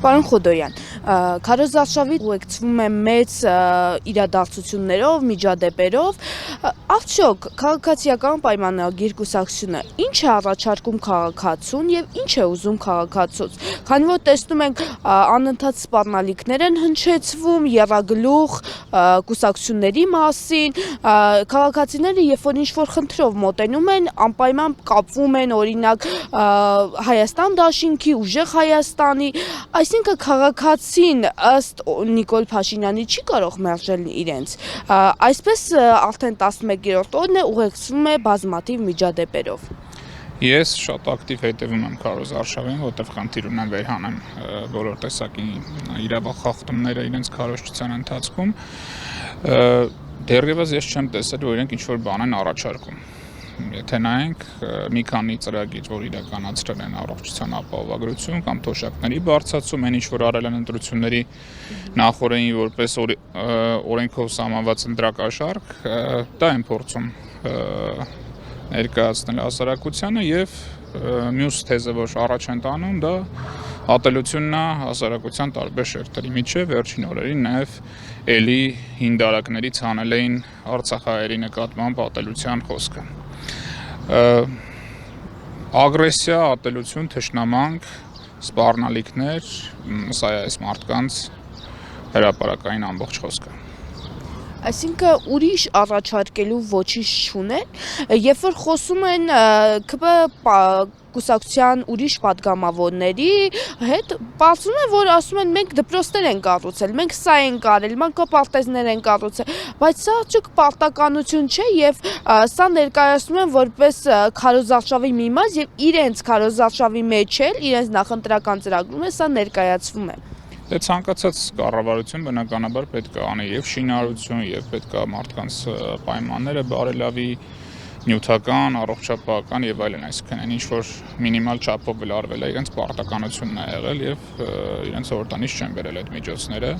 Պարոն Խոդոյան, քարոզարշավի ուղեկցվում է մեծ իրադարձություններով, միջադեպերով, արդյոք քաղաքացիական պայմանագիր կուսակցությունը ինչ է առաջարկում քաղաքացուն եւ ինչ է ուզում քաղաքացուց, քանի որ տեսնում ենք անընդհատ սպառնալիքներ են հնչեցվում, եռագլուխ կուսակցությունների մասին, քաղաքացիները երբ որ ինչ-որ խնդրով մոտենում են, անպայման կապվում են օրինակ Հայաստան դաշինքի, Ուժեղ Հայաստանի, այսինքն քաղաքացին ըստ Նիկոլ Փաշինյանի չի կարող մերժել իրենց, այսպես արդեն 11-րդ օրն է ուղեկցվում է բազմաթիվ միջադեպերով։ Ես շատ ակտիվ հետևում եմ քարոզարշավին, որտեղ խնդիր ունեմ վերհանեմ բոլոր տեսակի իրավախախտումները իրենց քարոզչության ընթացքում, դեռևս ես չեմ տեսել, որ իրենք ինչ-որ բան են առաջարկում։ Եթե նայենք մի քանի ծրագիր, որ իրականացրել են առողջության ապահովագրություն կամ թոշակների բարձրացում, այն ինչ որ արել են ընտրությունների նախօրեին որպես օրենքով սահմանված ընտրակաշառք, դա են փորձում ներկայացնել հասարակությանը եւ մյուս թեզը, որ առաջ են տանում, դա ատելությունն է հասարակության տարբեր շերտերի միջև, վերջին օրերին նաեւ էլի հին դարակներից հանել էին Արցախահայերի նկատմամբ ատելության խոսքը։ Ագրեսիա, ատելություն, թշնամանք, սպառնալիքներ, սա է այս մարդկանց հրապարակային ամբողջ խոսքը։ Այսինքն ուրիշ առաջարկելու ոչինչ չունեն, երբ որ խոսում են ԿՊ կուսակցության ուրիշ պատգամավորների հետ, պարզվում է, որ ասում են մենք դպրոցներ ենք կառուցել, մենք սա ենք արել, մանկապարտեզներ ենք կառուցել, բայց սա արդյոք պարտականություն չէ եւ սա ներկայացնում են որպես քարոզարշավի մի մաս եւ իրենց քարոզարշավի մեջ էլ իրենց նախընտրական ծրագրում է սա ներկայացվում է։ Դե ցանկացած կառավարություն բնականաբար պետք է անի եւ շինարարություն եւ պետք է մարդկանց պայմանները բարելավի, նյութական, առողջապահական եւ այլն, այսինքն այն ինչ որ մինիմալ չափով վլարվել է իրենց պարտականությունն է եղել եւ իրենց օրտանից չեն բերել այդ միջոցները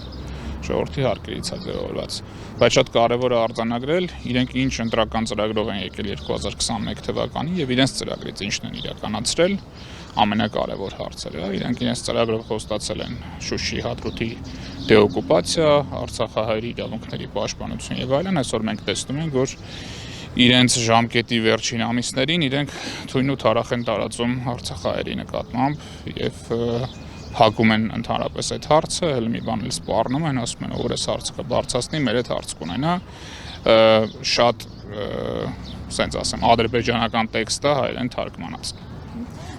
ժողովրդի հարկերից է ձևավորված, բայց շատ կարևոր է արձանագրել իրենք ինչ ընտրական ծրագրով են եկել 2021 թվականին եւ իրենց ծրագրից ինչն են իրականացրել ամենակարևոր հարցերը, իրենք իրենց ծրագրով խոստացել են Շուշի հադրութի դեօկուպացիա, Արցախահայերի իրավունքների պաշտպանություն եւ այլն, այսօր մենք տեսնում ենք, որ իրենց ժամկետի վերջին ամիսներին իրենք թույն ու թարախ են տարածում Արցախահայերի նկատմամբ եւ հակում են ընդհանրապես այդ հարցը, հենց մի բան էլ սպառնում են, ասում են, որ այս հարցը կբարձրացնի, մեր այդ հարց կունենա, շատ, ասենց ասեմ, ադրբեջանական տեքստը հայերեն թարգմանած։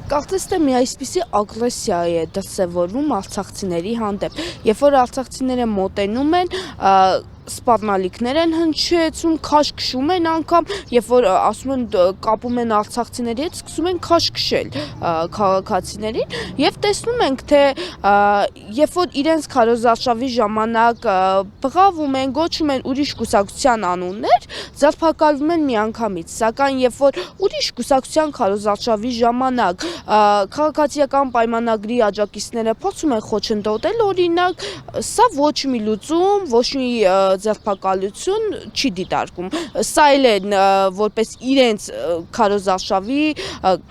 Կարծես թե մի այսպիսի ագրեսիա է դրսևորվում արցախցիների հանդեպ, երբ որ արցախցիները մոտենում են, սպառնալիքներ են հնչեցում, քաշ քշում են անգամ, երբ որ ասում են կապում են արցախցիների հետ, սկսում են քաշ քշել քաղաքացիներին եւ տեսնում ենք թե երբ որ իրենց քարոզարշավի ժամանակ բղավում են, գոչում են ուրիշ կուսակցության անուններ, ձերբակալվում են միանգամից, սակայն երբ որ ուրիշ կուսակցության քարոզարշավի ժամանակ քաղաքացիական պայմանագրի աջակիցները փորձում են խոչընդոտել, օրինակ, սա ոչ մի լուծում, ոչ մի ձերբակալություն չի դիտարկում, սա էլ է որպես իրենց քարոզարշավի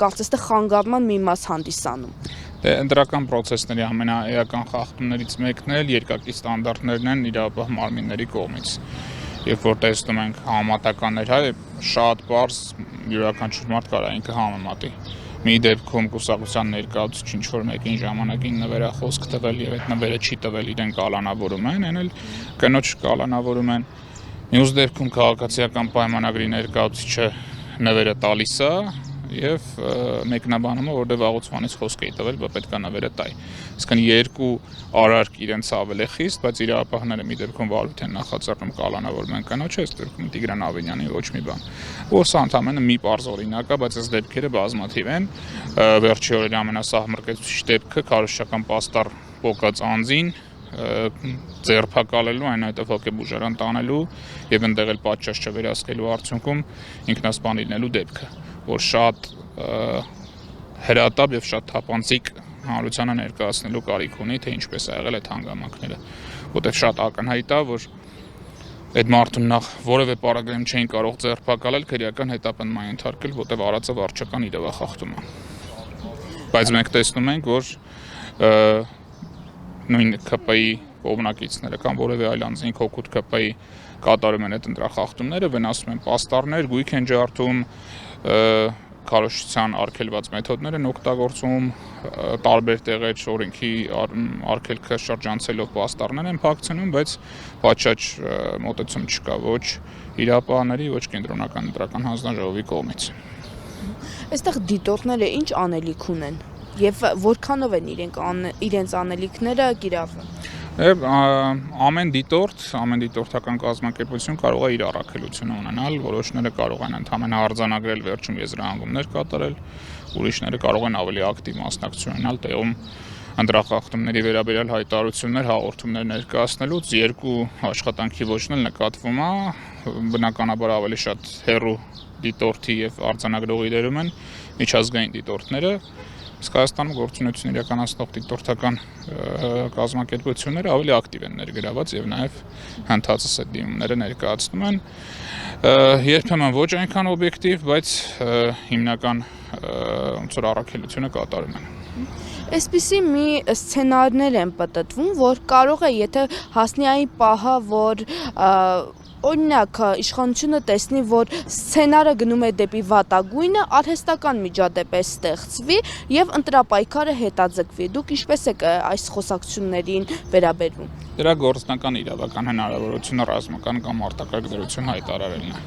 կարծես թե խանգարման մի մաս հանդիսանում։ Դե ընտրական process-ների ամենաէական խախտումներից մեկն էլ երկակի ստանդարտներն են իրավապահ մարմինների կողմից։ Երբ որ տեսնում ենք համեմատականներ, շատ պարզ յուրաքանչյուր մարդ կարող է ինքը համեմատի։ Մի դեպքում կուսակցության ներկայացուցիչ ինչ-որ մեկին ժամանակին նվերախոսք տվել եւ այդ նվերը չի տվել, իրեն կալանավորում են, այն էլ կնոջ կալանավորում են։ Մյուս դեպքում քաղաքացիական պայմանագրի ներկայացուցիչը նվերը տալիս է եւ մեկնաբանում է, որտեղ վաղուցվանից խոսք է տվել, որ պետք է նվերը տայ։ Իսկն երկու արարք իրենց ավելի խիստ, բայց իրավապահները մի դեպքում Վարուտ են նախաձեռնում կալանավորում են կնոջը, այս դեպքում Տիգրան Ավենյանի ոչ մի բան։ Որ սա ընդամենը մի պարզ օրինակ է, բայց այս դեպքերը բազմաթիվ են։ Վերջի օրերի ամենասահմռկեցուցիչ դեպքը քարոզչական պաստառ պոկած անձին ձերբակալելու, այնուհետև հոգեբուժարան տանելու եւ այնտեղ էլ պատշաճ չվերահսկելու արդյունքում ինքնասպան լինելու դեպքը, որ շատ հրատապ եւ շատ թափանցիկ հանրությանը ներկայացնելու կարիք ունի, թե ինչպես է եղել այդ հանգամանքները, որտեղ շատ ակնհայտ է, որ այդ մարդուն նախ որևէ պարագայում չէին կարող ձերբակալել, քրեական հետապնդման ենթարկել, որտեղ արածը վարչական իրավախախտում է։ Բայց մենք տեսնում ենք, որ նույն ԿՊ-ի կողմնակիցները կամ որևէ այլ անձինք հօգուտ ԿՊ-ի կատարում են այդ ընտրախախտումները, վնասում են պաստառներ, գույք են ջարդում, քարոզչության արգելված մեթոդներ են օգտագործում, տարբեր տեղեր օրենքի արգելքը շրջանցելով պաստառներ են փակցնում, բայց պատշաճ մոտեցում չկա ոչ իրապահների, ոչ կենտրոնական ընտրական հանձնաժողովի կողմից։ Այստեղ դիտորդները ինչ անելիք ունեն եւ որքանով են իրենց անելիքները կիրառվում։ Ամեն դիտորդական կազմակերպություն կարող է իր առաքելությունը ունենալ, որոշները կարող են ընդհանրապես արձանագրել վերջում եզրահանգումներ կատարել, ուրիշները կարող են ավելի ակտիվ մասնակցություն ունենալ տեղում ընտրախախտումների վերաբերյալ հայտարարություններ, հաղորդումներ ներկայացնելուց երկու աշխատանքի ոճն էլ նկատվում է, բնականաբար ավելի շատ հեռու դիտորդի եւ արձանագրողի դերում են միջազգային դիտորդները, իսկ Հայաստանում գործունեություն իրականացնող դիտորդական կազմակերպությունները ավելի ակտիվ են ներգրաված եւ նաեւ հնդածս այդ դիմումները ներկայացնում են, երբեմն ոչ այնքան օբյեկտիվ, բայց հիմնական ոնց որ առաքելությունը կատարում են։ Այսպիսի մի սցենարներ են պատտվում, որ կարող է, եթե հասնի այն պահը, որ օրինակ իշխանությունը տեսնի, որ սցենարը գնում է դեպի վատագույնը, արհեստական միջադեպ է ստեղծվի եւ ընտրապայքարը հետաձգվի։ Դուք ինչպես եք այս խոսակցություններին վերաբերվում։ Դրա գործնական իրավական հնարավորությունը ռազմական կամ արտակարգ դրություն հայտարարելն է։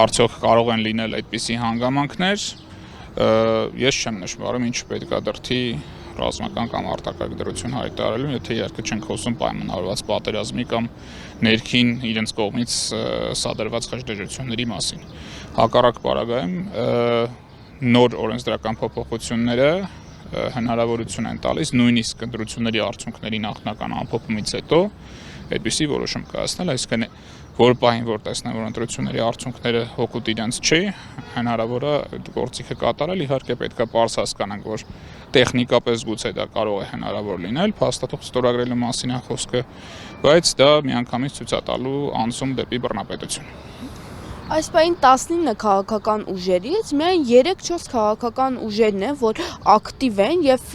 Արդյոք կարող են լինել այդպիսի հանգամանքներ, ես չեմ նշмарում, ինչ պետք է դրթի ռազմական կամ արտակարգ դրություն հայտարարելուն, եթե իհարկե չենք խոսում պայմանավորված պատերազմի կամ ներքին իրենց կողմից սադրված խժդժությունների մասին։ Հակառակ պարագայում նոր օրենսդրական փոփոխությունները հնարավորություն են տալիս նույնիսկ ընտրությունների արդյունքների նախնական ամփոփումից հետո այդպիսի որոշում կայացնել, այսինքն որ պահին որ տեսնեն, որ ընտրությունների արդյունքները հօգուտ իրենց չի, հնարավոր է գործիքը կատարել, իհարկե պետք է պարզ հասկանանք, որ տեխնիկապես գուցե դա կարող է հնարավոր լինել, փաստաթուղթ ստորագրելու մասին է խոսքը, բայց դա միանգամից ցույց է տալու անցում դեպի բռնապետություն։ Այս պահին 19 քաղաքական ուժերից միայն 3-4 քաղաքական ուժերն են, որ ակտիվ են եւ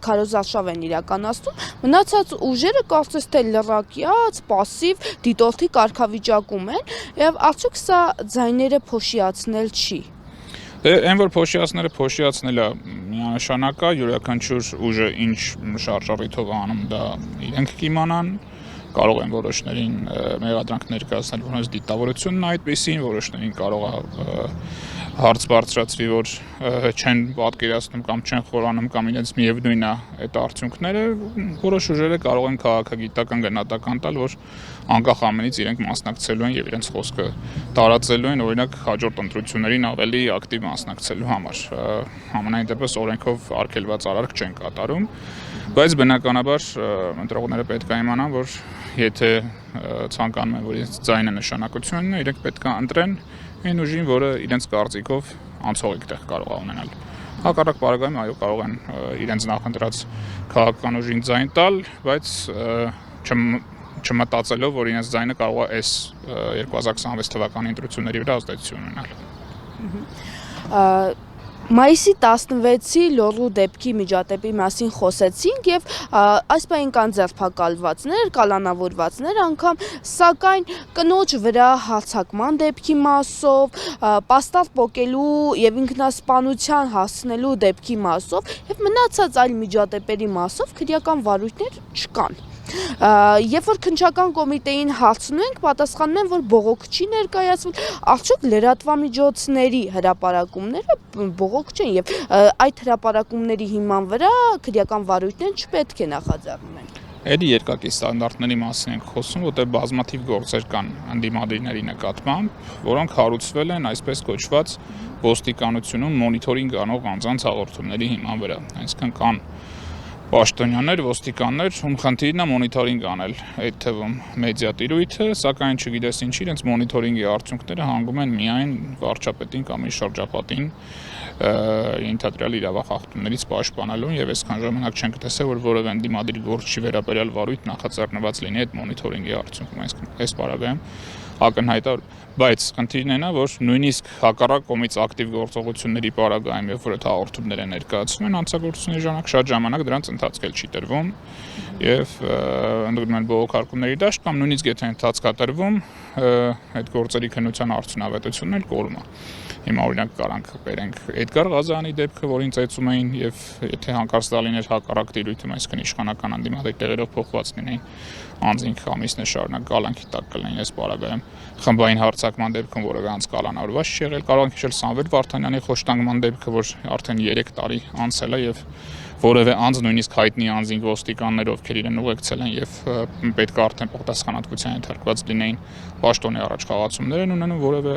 քարոզարշավ են իրականացնում, մնացած ուժերը կարծես թե լրակյաց, պասիվ դիտորդի կարգավիճակում են եւ արդյոք սա ձայները փոշիացնել չի։ Այն որ փոշիացնելը միանշանակ է, յուրաքանչյուր ուժը ինչ շարժառիթով անում, դա իրենք կիմանան, կարող են որոշներին մեղադրանք ներկայացնել, որոնց դիտավորությունն է այդպեսին, որոշներին կարող է հարց բարձրացվի, որ չեն պատկերացնում կամ չեն խորանում կամ իրենց միևնույն է այդ արդյունքները, որոշ ուժերը կարող են քաղաքագիտական գնահատական տալ, որ անկախ ամենից իրենք մասնակցելու են եւ իրենց խոսքը տարածելու են, օրինակ հաջորդ ընտրություններին ավելի ակտիվ մասնակցելու համար։ Համենայն դեպս օրենքով արգելված արարք չեն կատարում, բայց բնականաբար ընտրողները պետք է իմանան, որ եթե ցանկանում են, որ իրենց ձայնը նշանակություն ունենա, իրենք պետք է ընտրեն այն ուժին, որը իրենց կարծիքով անցողիկ տեղ կարող է ունենալ։ Հակառակ պարագայում այո կարող են իրենց նախընտրած քաղաքական ուժին ձայն տալ, բայց չմտածելով, որ իրենց ձայնը կարող է այս 2026 թվականի ընտրությունների վրա ազդեցություն ունենալ։ Մայիսի 16-ի Լոռու դեպքի միջադեպի մասին խոսեցինք եւ այս պահին կան ձերբակալվածներ, կալանավորվածներ անգամ, սակայն կնոջ վրա հարձակման դեպքի մասով, պաստառ պոկելու եւ ինքնասպանության հասցնելու դեպքի մասով եւ մնացած այլ միջադեպերի մասով քրեական վարույթներ չկան։ Երբ որ քննչական կոմիտեին հարցնում ենք, պատասխանում են, որ բողոք չի ներկայացվում, արդյոք լրատվամիջոցների հրապարակումները բողոք չեն եւ այդ հրապարակումների հիման վրա քրեական վարույթներ չպետք է նախաձեռնվեն։ Էդի երկակի ստանդարտների մասին ենք խոսում, որտեղ բազմաթիվ գործեր կան ընդդիմադիրների նկատմամբ, որոնք հարուցվել են այսպես կոչված ոստիկանությունում մոնիթորինգ անող անձանց հաղորդումների հիման վրա, այսինքն կան պաշտոնյաներ, ոստիկաններ, ում խնդիրն է մոնիթորինգ անել, այդ թվում մեդիա տիրույթը, սակայն չգիտես ինչի, իրենց մոնիթորինգի արդյունքները հանգում են միայն վարչապետին կամ իր շրջապատին ենթադրյալ իրավախախտումներից պաշտպանելուն եւ այսքան ժամանակ չենք տեսել, որ որևէ ընդդիմադիր գործչի վերաբերյալ վարույթ նախաձեռնված լինի այդ մոնիթորինգի արդյունքում, այսինքն այս պարագայում ակնհայտ է, բայց խնդիրն է նա, որ նույնիսկ հակառակ կողմից ակտիվ գործողությունների պարագայում, երբ որ այդ հաղորդումները ներկայացնում են հանցագործությունների ժամանակ, շատ ժամանակ դրանց ընթացքել չի տրվում եւ ընդգրկում են բողոքարկումների դաշտ կամ նույնիսկ եթե ընթացք է տրվում, այդ գործերի քննության արդյունավետությունն էլ կորում է։ Հիմա օրինակ կարանք բերենք Էդգար Ղազարյանի դեպքը, որին ծեծում էին եւ եթե հանկարծ դա լիներ հակառակ տիրույթում, այսինքն իշխանական անդիմադիր տեղերով փոխված լինեին, անձինք ամիսներ շարունակ կալանքի տակ կլինեն այս պարագայում։ Խմբային հարձակման դեպքում, որը կանց կալանավորված չի եղել, կարող ենք հիշել Սամվել Վարդանյանի խոշտանգման դեպքը, որ արդեն 3 տարի անցել է եւ որևէ անձ, նույնիսկ հայտնի անձին ոստիկաններ, ովքեր իրեն ուղեկցել են եւ պետք է արդեն պատասխանատվության ենթարկված լինեին, պաշտոնի առաջ խաղացումներ են ունենում, որևէ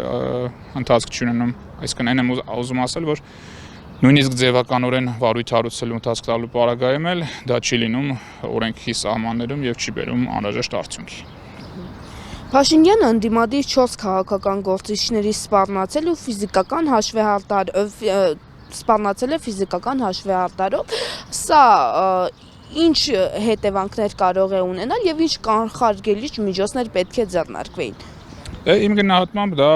ընթացք չունենում։ Այսինքն այն եմ ուզում ասել, որ նույնիսկ ձևականորեն վարույթ հարուցելու ընթացք տալու պարագայում էլ դա չի լինում օրենքի սահմաններում եւ չի բերում անհրաժեշտ արդյունքի։ Փաշինյանը ընդդիմադիր 4 քաղաքական գործիչների սպառնացել ու ֆիզիկական սպառնացել է ֆիզիկական հաշվեհարդարով։ Սա ինչ հետևանքներ կարող է ունենալ եւ ինչ կանխարգելիչ միջոցներ պետք է ձեռնարկվեին։ Իմ գնահատմամբ դա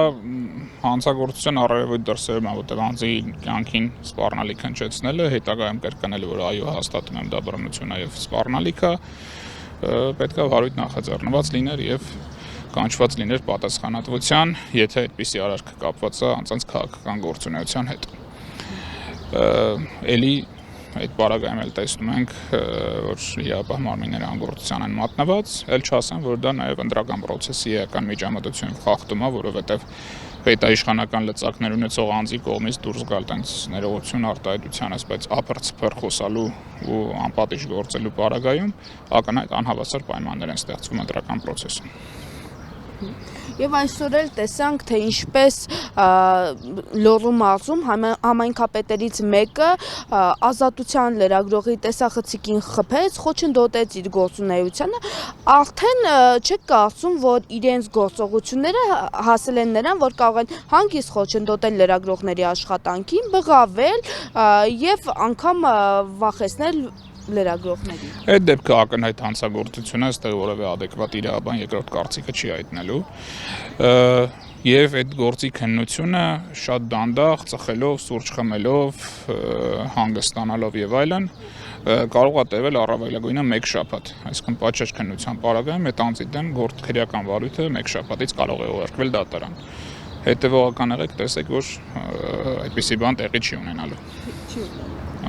հանցագործության առավելույթ դրսևորում է, որտեղ անձի կյանքին սպառնալիք հնչեցնելը, հետագայում կրկնելը, որ այո, հաստատում եմ դա բռնություն է եւ սպառնալիք է, պետք է վարույթ նախաձեռնված լիներ եւ կանչված լիներ պատասխանատվության, եթե այդպիսի արարքը կապված է անձանց քաղաքական գործունեության հետ։ Էլի այդ պարագայում էլ տեսնում ենք, որ իրավապահ մարմինները անգործության են մատնված, էլ չասեմ, որ դա նաև ընտրական process-ի էական միջամտություն խախտում է, որովհետև պետաիշխանական լծակներ ունեցող անձի կողմից դուրս գալ տենց ներողություն արտահայտության, ասես ափրցփր խոսալու ու անպատիժ գործելու պարագայում ակնհայտ անհավասար պայմաններ են ստեղծվում ընտրական process-ում։ Եվ այսօր էլ տեսանք, թե ինչպես Լոռու մարզում համայնքապետերից մեկը Ազատության լրագրողի տեսախցիկին խփեց, խոչընդոտեց իր գործունեությանը, արդեն չեք կարծում, որ իրենց գործողությունները հասել են նրան, որ կարող են հանգիստ խոչընդոտել լրագրողների աշխատանքին, բղավել եւ անգամ վախեցնել լրագրողների։ Այդ դեպքը ակնհայտ հանցագործություն է, այստեղ որևէ adekvat իրավաբան երկրորդ կարծիքը չի հայտնելու։ Եվ այդ գործի քննությունը շատ դանդաղ, ծխելով, սուրճ խմելով, հանգստանալով եւ այլն, կարող է տևել առավելագույնը 1 շաբաթ։ Այսինքն պատշաճ քննության պարագայում այդ անձի դեմ քրեական վարույթը 1 շաբաթից կարող է ուղարկվել դատարան։ Հետևողական եղեք, տեսեք, որ այդպիսի բան տեղի չի ունենալու։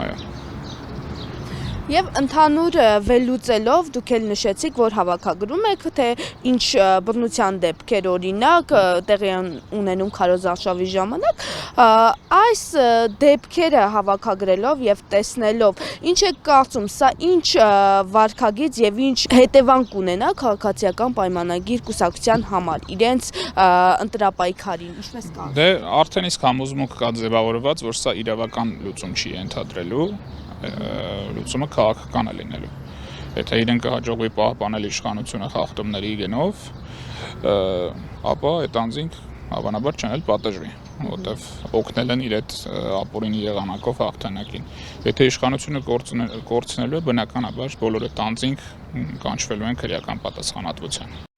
Այո։ Եվ ընդհանուր վերլուծելով դուք էլ նշեցիք, որ հավաքագրում եք, թե ինչ բռնության դեպքեր օրինակ տեղի ունենում քարոզարշավի ժամանակ, այս դեպքերը հավաքագրելով եւ տեսնելով, ինչ եք կարծում, սա ինչ վարքագիծ եւ ինչ հետևանք ունենա քաղաքացիական պայմանագիր կուսակցության համար, իրենց ընտրապայքարին, ինչպես կա։ Դե արդեն իսկ համոզմունք կա ձևավորված, որ սա իրավական լուծում չի ենթադրելու, լուծումը քաղաքական է լինելու։ Եթե իրեն կհաջողվի պահպանել իշխանությունը խախտումների գնով, ապա այդ անձինք հավանաբար չեն էլ պատժվի, որտեվ օգնել են իր այդ ապօրինի եղանակով հաղթանակին։ Եթե իշխանությունը կորցնելու է, բնականաբար բոլոր այդ անձինք կանչվելու են քրեական պատասխանատվության։